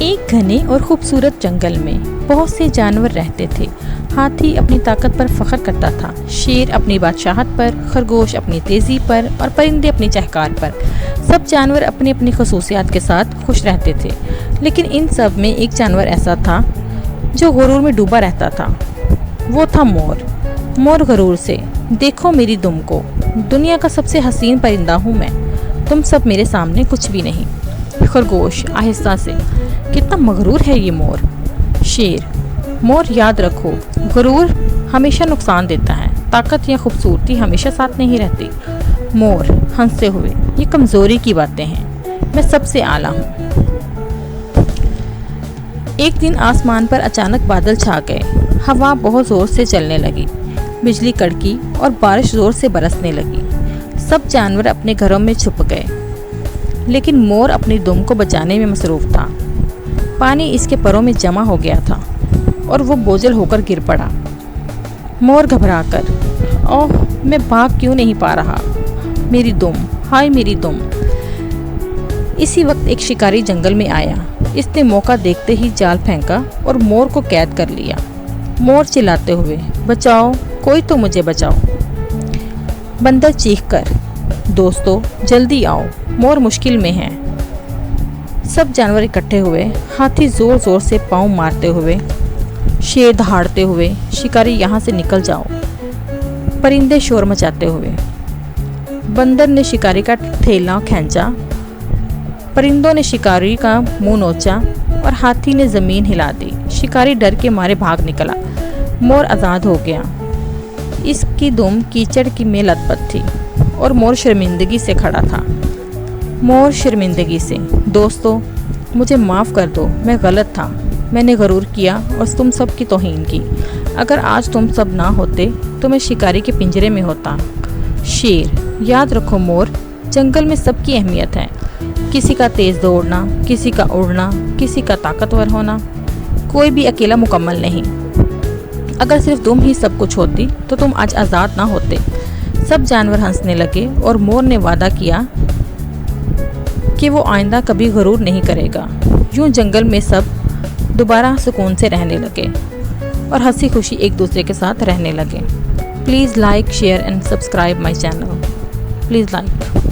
एक घने और खूबसूरत जंगल में बहुत से जानवर रहते थे। हाथी अपनी ताकत पर फख्र करता था, शेर अपनी बादशाहत पर, खरगोश अपनी तेज़ी पर और परिंदे अपनी चहकार पर। सब जानवर अपनी अपनी खसूसियात के साथ खुश रहते थे, लेकिन इन सब में एक जानवर ऐसा था जो गुरूर में डूबा रहता था। वो था मोर। मोर गुरूर से, देखो मेरी दुम को, दुनिया का सबसे हसीन परिंदा हूँ मैं, तुम सब मेरे सामने कुछ भी नहीं। खरगोश आहिस्ता से, कितना मगरूर है ये मोर। शेर, मोर याद रखो, गुरूर हमेशा नुकसान देता है, ताकत या खूबसूरती हमेशा साथ नहीं रहती। मोर हंसते हुए, ये कमज़ोरी की बातें हैं, मैं सबसे आला हूँ। एक दिन आसमान पर अचानक बादल छा गए, हवा बहुत ज़ोर से चलने लगी, बिजली कड़की और बारिश ज़ोर से बरसने लगी। सब जानवर अपने घरों में छुप गए, लेकिन मोर अपनी दुम को बचाने में मसरूफ़ था। पानी इसके परों में जमा हो गया था और वो बोझल होकर गिर पड़ा। मोर घबराकर, ओह मैं भाग क्यों नहीं पा रहा, मेरी दुम, हाय मेरी दुम। इसी वक्त एक शिकारी जंगल में आया। इसने मौका देखते ही जाल फेंका और मोर को कैद कर लिया। मोर चिल्लाते हुए, बचाओ, कोई तो मुझे बचाओ। बंदर चीखकर, दोस्तों जल्दी आओ, मोर मुश्किल में है। सब जानवर इकट्ठे हुए, हाथी ज़ोर ज़ोर से पाँव मारते हुए, शेर दहाड़ते हुए, शिकारी यहाँ से निकल जाओ, परिंदे शोर मचाते हुए। बंदर ने शिकारी का थैला खींचा, परिंदों ने शिकारी का मुंह नोचा और हाथी ने ज़मीन हिला दी। शिकारी डर के मारे भाग निकला। मोर आज़ाद हो गया। इसकी दुम कीचड़ की में लथपथ थी और मोर शर्मिंदगी से खड़ा था। मोर शर्मिंदगी से, दोस्तों मुझे माफ़ कर दो, मैं गलत था, मैंने गरूर किया और तुम सब की तौहीन की। अगर आज तुम सब ना होते तो मैं शिकारी के पिंजरे में होता। शेर, याद रखो मोर, जंगल में सबकी अहमियत है, किसी का तेज़ दौड़ना, किसी का उड़ना, किसी का ताकतवर होना, कोई भी अकेला मुकम्मल नहीं। अगर सिर्फ तुम ही सब कुछ होती तो तुम आज आज़ाद ना होते। सब जानवर हंसने लगे और मोर ने वादा किया कि वो आइंदा कभी गरूर नहीं करेगा। यूं जंगल में सब दोबारा सुकून से रहने लगे और हंसी खुशी एक दूसरे के साथ रहने लगे। Please like, share and subscribe my channel. Please like.